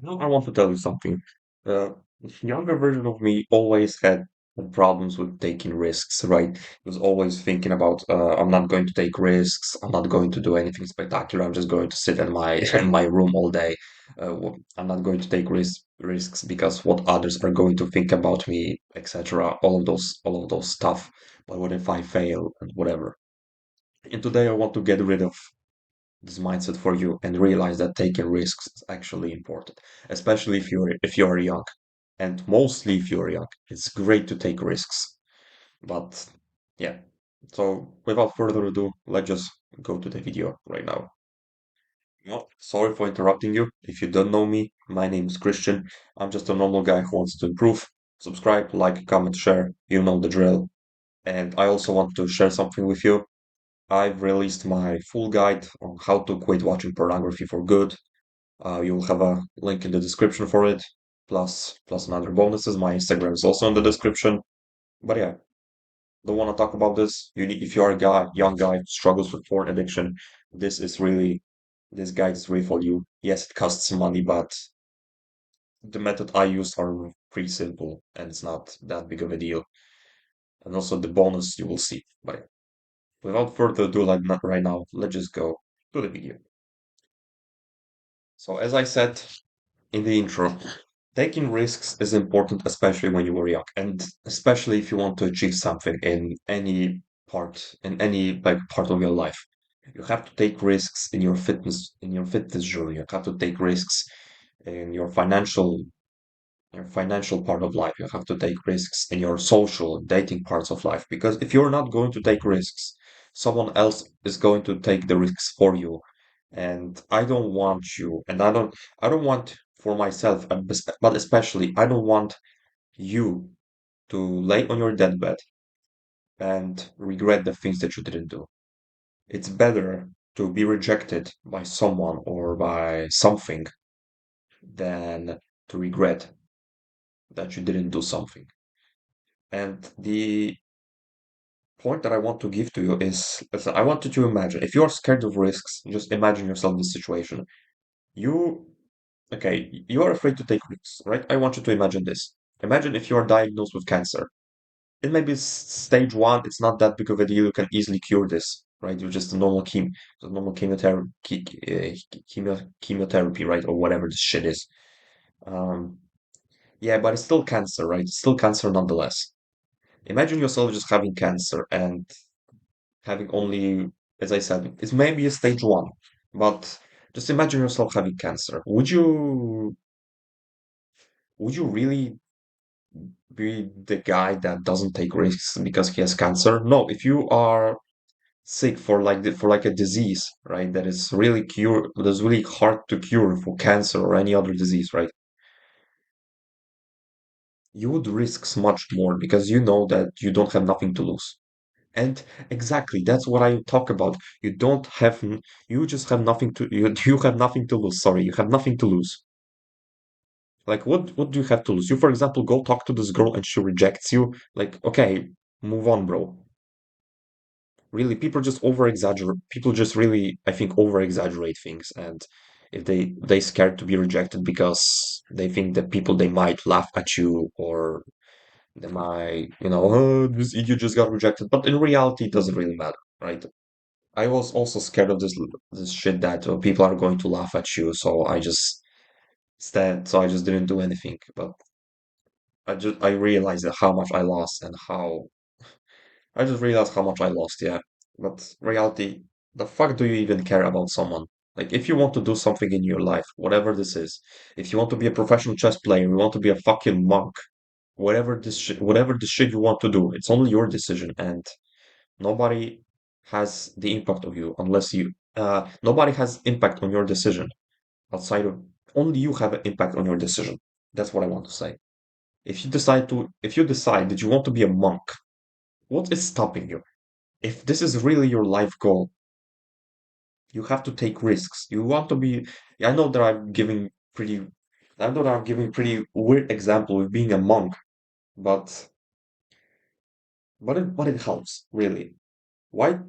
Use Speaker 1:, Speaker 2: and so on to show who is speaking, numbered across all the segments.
Speaker 1: Now I want to tell you something. The younger version of me always had problems with taking risks, right? He was always thinking about, I'm not going to take risks. I'm not going to do anything spectacular. I'm just going to sit in my in my room all day. I'm not going to take risks because what others are going to think about me, etc. All of those stuff. But what if I fail and whatever? And today I want to get rid of this mindset for you and realize that taking risks is actually important, especially if you're young, and mostly if you're young. It's great to take risks, but yeah. So without further ado, let's just go to the video right now. Sorry for interrupting you. If you don't know me, my name is Christian. I'm just a normal guy who wants to improve. Subscribe, like, comment, share. You know the drill. And I also want to share something with you. I've released my full guide on how to quit watching pornography for good. You'll have a link in the description for it, plus another bonuses. My Instagram is also in the description. But yeah, don't want to talk about this. If you are a guy, young guy who struggles with porn addiction, this guide is really for you. Yes, it costs money, but the method I use are pretty simple and it's not that big of a deal. And also the bonus you will see. But yeah, without further ado, like not right now, let's just go to the video. So as I said in the intro, taking risks is important, especially when you were young, and especially if you want to achieve something in any like part of your life. You have to take risks in your fitness journey. You have to take risks in your financial part of life. You have to take risks in your social dating parts of life. Because if you're not going to take risks, someone else is going to take the risks for you. And I don't want you, and I don't want for myself, but especially I don't want you to lay on your deathbed and regret the things that you didn't do. It's better to be rejected by someone or by something than to regret that you didn't do something. And the point that I want to give to you is I want you to imagine if you're scared of risks, just imagine yourself in this situation. You, okay, you are afraid to take risks, right? I want you to imagine this. Imagine if you are diagnosed with cancer. It may be stage one, it's not that big of a deal. You can easily cure this, right? You're just a normal chemotherapy, right? Or whatever this shit is. Um, yeah, but it's still cancer, right? It's still cancer nonetheless. Imagine yourself just having cancer and having only, as I said, it's maybe a stage one, but just imagine yourself having cancer. Would you really be the guy that doesn't take risks because he has cancer? No, if you are sick for like a disease, right, that is really hard to cure for cancer or any other disease, right? You would risk much more because you know that you don't have nothing to lose. And exactly, that's what I talk about. You don't have, you just have nothing to, you have nothing to lose. Sorry, you have nothing to lose. Like, what do you have to lose? You, for example, go talk to this girl and she rejects you. Like, okay, move on, bro. Really, people just really, I think, over exaggerate things. And if they scared to be rejected because they think that people they might laugh at you or they might, oh, this idiot just got rejected. But in reality, it doesn't really matter, right? I was also scared of this shit that people are going to laugh at you, so I just didn't do anything. But I realized that how much I lost and how I just realized how much I lost, yeah. But reality, the fuck do you even care about someone? Like if you want to do something in your life, whatever this is, if you want to be a professional chess player, you want to be a fucking monk, whatever the shit you want to do, it's only your decision and nobody has the impact of you unless nobody has impact on your decision outside of only you have an impact on your decision. That's what I want to say. If you decide that you want to be a monk, what is stopping you? If this is really your life goal, you have to take risks. You want to be, I know that pretty, I know that I'm giving pretty weird example with being a monk, but, but it helps, really. Why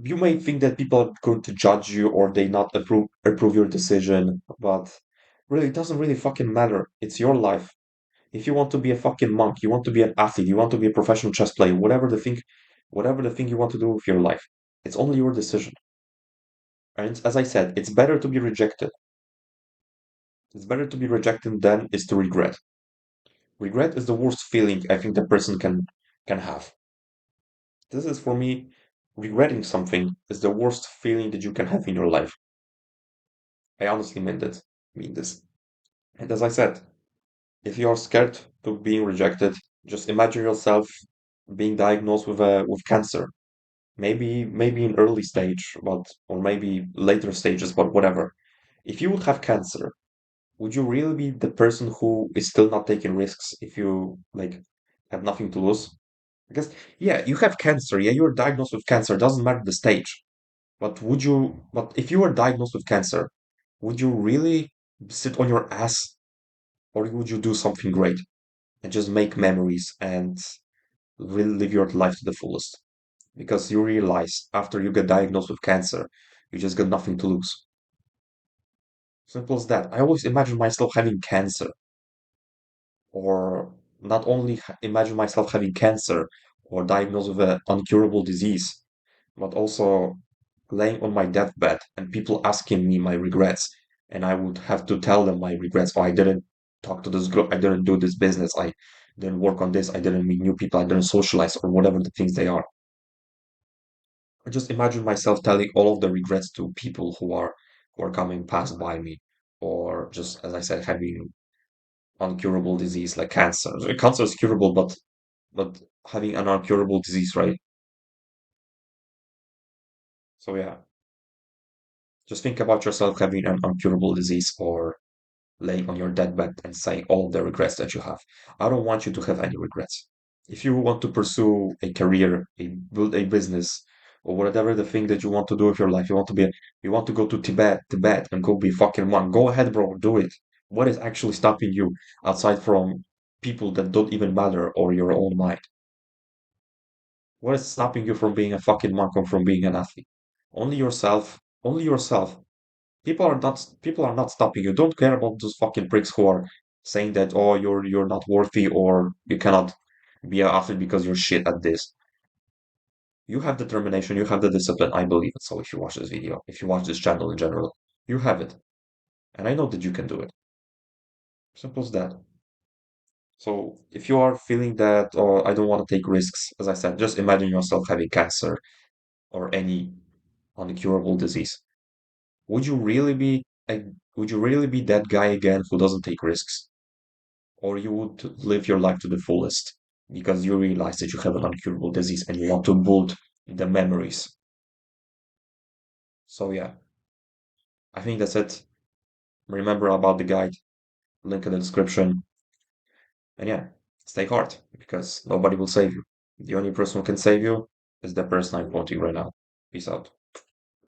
Speaker 1: you may think that people are going to judge you or they not approve your decision, but Really, it doesn't really fucking matter. It's your life. If you want to be a fucking monk, you want to be an athlete, you want to be a professional chess player, whatever the thing you want to do with your life, it's only your decision. And as I said, it's better to be rejected. It's better to be rejected than is to regret. Regret is the worst feeling I think the person can have. This is for me, regretting something is the worst feeling that you can have in your life. I honestly mean this. And as I said, if you are scared of being rejected, just imagine yourself being diagnosed with cancer. Maybe in early stage, but or maybe later stages, but whatever. If you would have cancer, would you really be the person who is still not taking risks if you like have nothing to lose? Because yeah, you have cancer, yeah, you're diagnosed with cancer, doesn't matter the stage. But if you were diagnosed with cancer, would you really sit on your ass or would you do something great and just make memories and really live your life to the fullest? Because you realize after you get diagnosed with cancer, you just got nothing to lose. Simple as that. I always imagine myself having cancer, or not only imagine myself having cancer or diagnosed with an uncurable disease, but also laying on my deathbed and people asking me my regrets. And I would have to tell them my regrets. Oh, I didn't talk to this girl. I didn't do this business. I didn't work on this. I didn't meet new people. I didn't socialize or whatever the things they are. I just imagine myself telling all of the regrets to people who are coming past by me, or just as I said, having uncurable disease like cancer. Cancer is curable, but having an uncurable disease, right? So yeah, just think about yourself having an uncurable disease or laying on your deathbed and saying all of the regrets that you have. I don't want you to have any regrets. If you want to pursue a career, build a business, or whatever the thing that you want to do with your life, you want to go to Tibet and go be fucking monk. Go ahead, bro, do it. What is actually stopping you outside from people that don't even matter or your own mind? What is stopping you from being a fucking monk or from being an athlete? Only yourself. Only yourself. People are not stopping you. Don't care about those fucking pricks who are saying that oh you're not worthy or you cannot be an athlete because you're shit at this. You have determination, you have the discipline. I believe it. So if you watch this video, if you watch this channel in general, you have it. And I know that you can do it. Simple as that. So if you are feeling that, oh, I don't want to take risks, as I said, just imagine yourself having cancer or any uncurable disease. Would you really be a, would you really be that guy again who doesn't take risks? Or you would live your life to the fullest because you realize that you have an uncurable disease and you want to build the memories. So yeah, I think that's it. Remember about the guide, link in the description. And yeah, stay hard because nobody will save you. The only person who can save you is the person I'm quoting right now. Peace out.